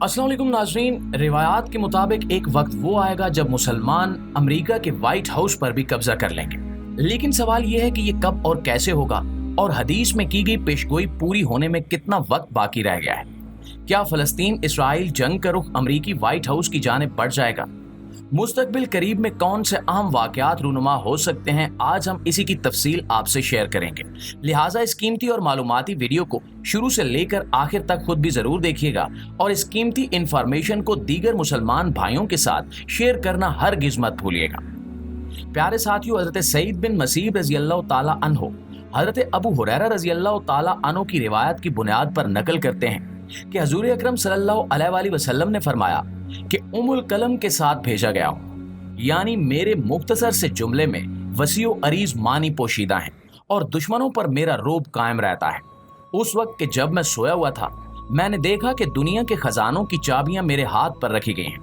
अस्सलाम वालेकुम नाजरीन। रिवायात के मुताबिक एक वक्त वो आएगा जब मुसलमान अमेरिका के व्हाइट हाउस पर भी कब्जा कर लेंगे, लेकिन सवाल ये है कि ये कब और कैसे होगा और हदीस में की गई पेशगोई पूरी होने में कितना वक्त बाकी रह गया है। क्या फलस्तीन इसराइल जंग का रुख अमेरिकी व्हाइट हाउस की जानिब बढ़ जाएगा? मुस्तकबिल करीब में कौन से अहम वाकयात रूनुमा हो सकते हैं, आज हम इसी की तफसील आपसे शेयर करेंगे। लिहाजा इस कीमती और मालूमाती वीडियो को शुरू से लेकर आखिर तक खुद भी जरूर देखिएगा और इस कीमती इंफॉर्मेशन को दीगर मुसलमान भाइयों के साथ शेयर करना हरगिज मत भूलिएगा। प्यारे साथियों, हजरत सईद बिन मसीह रजी अल्लाह ताला अन्हो हजरत अबू हुरैरा रजी अल्लाह ताला अन्हो की रिवायत की बुनियाद पर नकल करते हैं कि हजूर अकरम सल्लल्लाहु अलैहि वसल्लम ने फरमाया कि उमुल कलम के साथ भेजा गया हूँ, यानी मेरे मुख्तसर से जुमले में वसीओ अरीज मानी पोशीदा हैं और दुश्मनों पर मेरा रोब कायम रहता है। उस वक्त के जब मैं सोया हुआ था, मैंने देखा कि दुनिया के खजानों की चाबियां मेरे हाथ पर रखी गई हैं।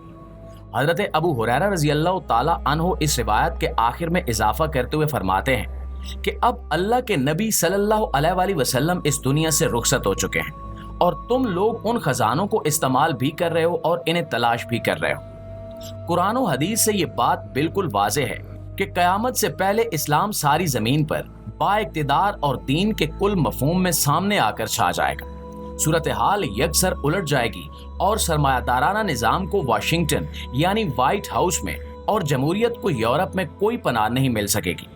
हजरत अबू हुरैरा रजी अल्लाह ताला अन्हो इस रिवायत के आखिर में इजाफा करते हुए फरमाते हैं कि अब अल्लाह के नबी सल्लल्लाहु अलैहि वसल्लम इस दुनिया से रुखसत हो चुके हैं और तुम लोग उन खजानों को इस्तेमाल भी कर रहे हो और इन्हें तलाश भी कर रहे हो। कुरान और हदीस से ये बात बिल्कुल वाज़ेह है कि क़यामत से पहले इस्लाम सारी ज़मीन पर बाइक़्तिदार और दीन के कुल मफ़हूम में सामने आकर छा जाएगा। सूरत हाल यकसर उलट जाएगी और सरमायादाराना निज़ाम को वाशिंगटन यानी व्हाइट हाउस में और जमहूरियत को यूरोप में कोई पनाह नहीं मिल सकेगी।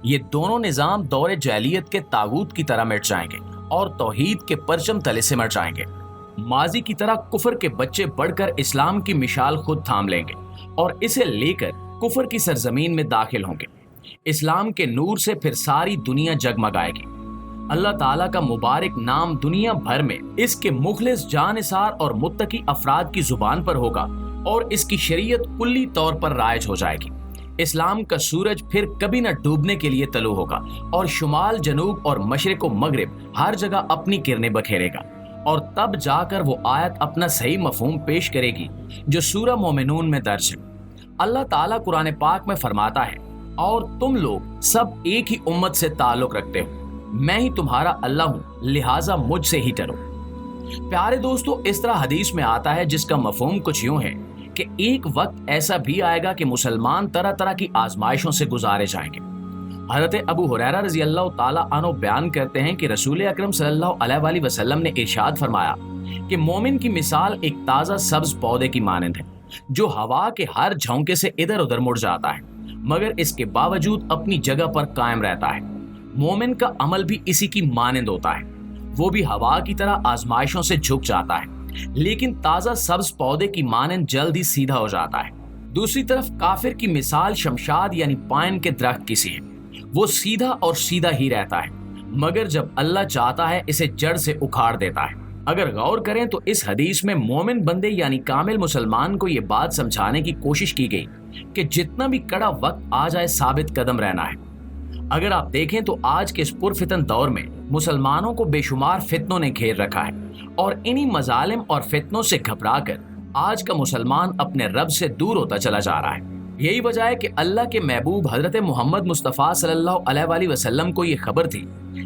ये दोनों निज़ाम दौरे जाहिलियत के तागूत की तरह मिट जाएंगे और तौहीद के परचम तले सिमट जाएंगे। माजी की तरह कुफर के बच्चे बढ़कर इस्लाम की मिसाल खुद थाम लेंगे और इसे लेकर कुफर की सरजमीन में दाखिल होंगे। इस्लाम के नूर से फिर सारी दुनिया जगमगाएगी। अल्लाह ताला का मुबारक नाम दुनिया भर में इसके मुखलिस जानिसार और मुत्तकी अफराद की जुबान पर होगा और इसकी शरीयत कुल्ली तौर पर राइज हो जाएगी। इस्लाम का सूरज फिर कभी न डूबने के लिए तलू होगा और शुमाल जनूब और मशरिक व मगरिब हर जगह अपनी किरणें बखेरेगा और तब जाकर वो आयत अपना सही मफहूम पेश करेगी जो सूरह मोमिनून में दर्ज है। अल्लाह ताला कुरान पाक में फरमाता है, और तुम लोग सब एक ही उम्मत से ताल्लुक रखते हो, मैं ही तुम्हारा अल्लाह हूँ, लिहाजा मुझसे ही डरो। प्यारे दोस्तों, इस तरह हदीस में आता है जिसका मफहूम कुछ यूं है कि एक वक्त ऐसा भी आएगा कि मुसलमान तरह तरह की आजमाइशों से गुजारे जाएंगे। हजरत अबू हुरैरा रजी अल्लाह ताला अन्हु बयान करते हैं कि रसूल अकरम सल्लल्लाहु अलैहि वसल्लम ने इरशाद फरमाया कि मोमिन की मिसाल एक ताज़ा सब्ज पौधे की मानंद है जो हवा के हर झोंके से इधर उधर मुड़ जाता है मगर इसके बावजूद अपनी जगह पर कायम रहता है। मोमिन का अमल भी इसी की मानंद होता है, वो भी हवा की तरह आजमाइशों से झुक जाता है लेकिन ताज़ा सब्ज पौधे की मानंद जल्द ही सीधा हो जाता है। दूसरी तरफ काफिर की मिसाल शमशाद यानी पाइन के दरख्त की सी है, वो सीधा और सीधा ही रहता है मगर जब अल्लाह चाहता है इसे जड़ से उखाड़ देता है। अगर गौर करें तो इस हदीस में मोमिन बंदे यानी कामिल मुसलमान को ये बात समझाने की कोशिश की गई कि जितना भी कड़ा वक्त आ जाए साबित कदम रहना है। अगर आप देखें तो आज के इस पुरफितन दौर में मुसलमानों को बेशुमार फितनों ने घेर रखा है और इन्हीं मजालिम और फितनों से घबराकर आज का मुसलमान अपने रब से दूर होता चला जा रहा है। यही वजह है कि अल्लाह के महबूब हजरत मोहम्मद मुस्तफ़ा सल्लल्लाहु अलैहि वसल्लम को ये खबर थी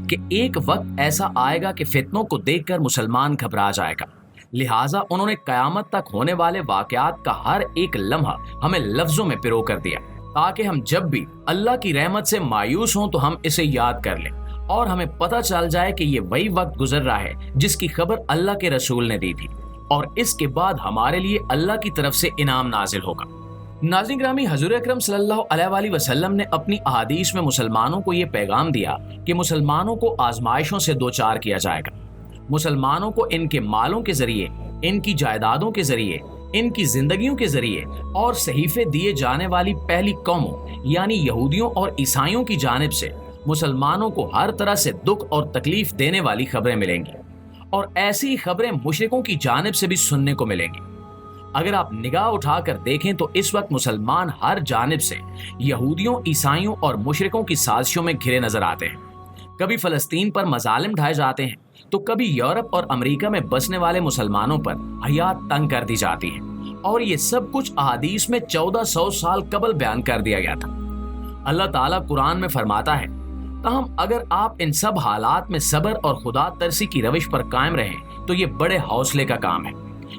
कि एक वक्त ऐसा आएगा कि फितनों को देखकर मुसलमान घबरा जाएगा। लिहाजा उन्होंने क़यामत तक होने वाले वाक़यात का हर एक लम्हा हमें लफ्ज़ों में पिरो कर दिया ताकि हम जब भी अल्लाह की रहमत से मायूस हों तो हम इसे याद कर लें और हमें पता चल जाए कि ये वही वक्त गुजर रहा है जिसकी खबर अल्लाह के रसूल ने दी थी और इसके बाद हमारे लिए अल्लाह की तरफ से इनाम नाजिल होगा। नाज़रीन ग्रामी, हज़ूर अकरम सल्लल्लाहु अलैहि वसल्लम ने अपनी अहादीस में मुसलमानों को ये पैगाम दिया कि मुसलमानों को आजमाइशों से दो चार किया जाएगा। मुसलमानों को इनके मालों के जरिए, इनकी जायदादों के जरिए, इनकी जिंदगियों के जरिए और सहीफे दिए जाने वाली पहली कौमों यानी यहूदियों और ईसाइयों की जानिब से मुसलमानों को हर तरह से दुख और तकलीफ देने वाली खबरें मिलेंगी और ऐसी खबरें मुशरिकों की जानिब से भी सुनने को मिलेंगी। अगर आप निगाह उठाकर देखें तो इस वक्त मुसलमान हर जानिब से यहूदियों, ईसाइयों और मुशरिकों की साजिशों में घिरे नजर आते हैं। कभी फलस्तीन पर मजालिम ढाए जाते हैं तो कभी यूरोप और अमेरिका में बसने वाले मुसलमानों पर हयात तंग कर दी जाती है और ये सब कुछ अहादीस में 1400 साल कबल बयान कर दिया गया था। अल्लाह ताला कुरान में फरमाता है, ताहम अगर आप इन सब हालात में सब्र और खुदा तरसी की रविश पर कायम रहें तो ये बड़े हौसले का काम है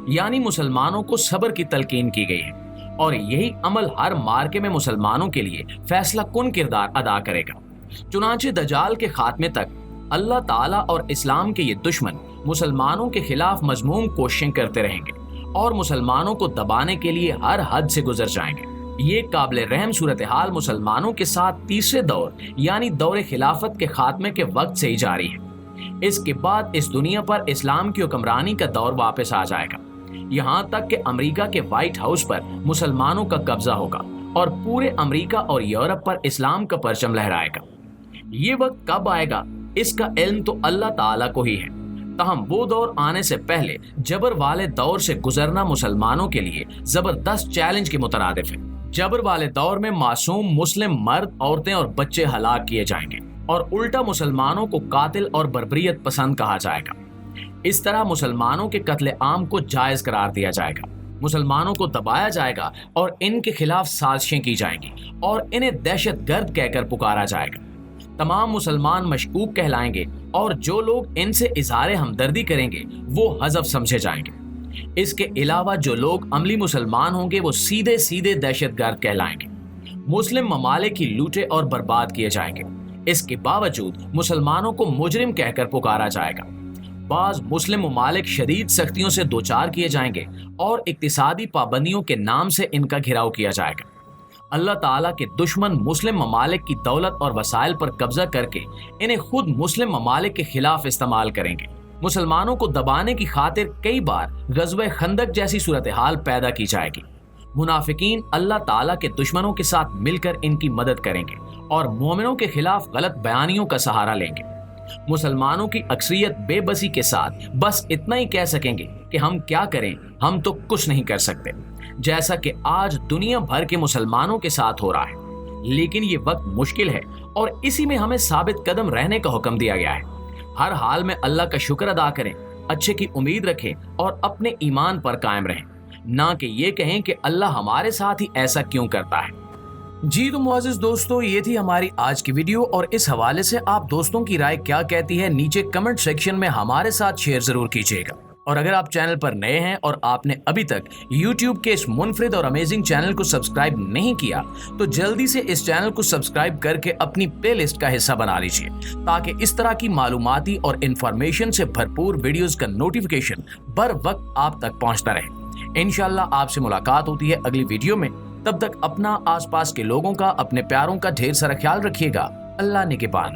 यानी मुसलमानों को सब्र की तलकीन की गई है, और यही अमल हर मार्के में मुसलमानों के लिए फैसला कुन किरदार अदा करेगा। चुनांचे दजाल के खात्मे तक अल्लाह ताला और इस्लाम के ये दुश्मन मुसलमानों के खिलाफ मजमूम कोशिशें करते रहेंगे और मुसलमानों को दबाने के लिए हर हद से गुजर जाएंगे। ये काबिल रहम सूरत हाल मुसलमानों के साथ तीसरे दौर यानी दौर खिलाफत के खात्मे के वक्त से ही जारी है। इसके बाद इस दुनिया पर इस्लाम की हुक्मरानी का दौर वापस आ जाएगा। यहाँ तक कि अमेरिका के व्हाइट हाउस पर मुसलमानों का कब्जा होगा और पूरे अमेरिका और यूरोप पर इस्लाम का परचम लहराएगा। ये वक्त कब आएगा इसका इल्म तो अल्लाह ताला को ही है, ताहम वो दौर आने से पहले जबर वाले दौर से गुजरना मुसलमानों के लिए जबरदस्त चैलेंज के मुतरादिफ है। जबर वाले दौर में मासूम मुस्लिम मर्द, औरतें और बच्चे हलाक किए जाएंगे और उल्टा मुसलमानों को कातिल और बर्बरियत पसंद कहा जाएगा। इस तरह मुसलमानों के कत्ले आम को जायज करार दिया जाएगा, मुसलमानों को दबाया जाएगा और इनके खिलाफ साजिशें की जाएंगी और इन्हें दहशतगर्द कहकर पुकारा जाएगा। तमाम मुसलमान मशकूक कहलाएंगे और जो लोग इनसे इज़हार हमदर्दी करेंगे वो हज़फ समझे जाएंगे। इसके अलावा जो लोग अमली मुसलमान होंगे वो सीधे सीधे दहशतगर्द कहलाएंगे। मुस्लिम ममालिक की लूटे और बर्बाद किए जाएंगे। इसके बावजूद मुसलमानों को मुजरिम कहकर पुकारा जाएगा। बाज मुस्लिम ममालिक शदीद सख्तियों से दो चार किए जाएंगे और इक्तिसादी पाबंदियों के नाम से इनका घिराव किया जाएगा। अल्लाह ताला के दुश्मन मुस्लिम ममालिक की दौलत और वसाइल पर कब्जा करके इन्हें खुद मुस्लिम ममालिक के खिलाफ इस्तेमाल करेंगे। मुसलमानों को दबाने की खातिर कई बार ग़ज़वे खंदक जैसी सूरत हाल पैदा की जाएगी। मुनाफिकीन अल्लाह ताला के दुश्मनों के साथ मिलकर इनकी मदद करेंगे और मोमिनों के खिलाफ गलत बयानियों का सहारा लेंगे। मुसलमानों की अक्सरियत बेबसी के साथ बस इतना ही कह सकेंगे कि हम क्या करें, हम तो कुछ नहीं कर सकते, जैसा कि आज दुनिया भर के मुसलमानों के साथ हो रहा है। लेकिन ये वक्त मुश्किल है और इसी में हमें साबित कदम रहने का हुक्म दिया गया है। हर हाल में अल्लाह का शुक्र अदा करें, अच्छे की उम्मीद रखें और अपने ईमान पर कायम रहें, ना कि ये कहें कि अल्लाह हमारे साथ ही ऐसा क्यों करता है। जी तो मुअज़्ज़िज़ दोस्तों, ये थी हमारी आज की वीडियो और इस हवाले से आप दोस्तों की राय क्या कहती है नीचे कमेंट सेक्शन में हमारे साथ शेयर जरूर कीजिएगा। और अगर आप चैनल पर नए हैं और आपने अभी तक YouTube के इस मुनफरिद और अमेजिंग चैनल को सब्सक्राइब नहीं किया तो जल्दी से इस चैनल को सब्सक्राइब करके अपनी प्लेलिस्ट का हिस्सा बना लीजिए, ताकि इस तरह की मालूमाती और इंफॉर्मेशन से भरपूर वीडियोस का नोटिफिकेशन बर वक्त आप तक पहुंचता रहे। इंशाल्लाह आपसे मुलाकात होती है अगली वीडियो में। तब तक अपना, आसपास के लोगों का, अपने प्यारों का ढेर सारा ख्याल रखिएगा। अल्लाह निगहबान।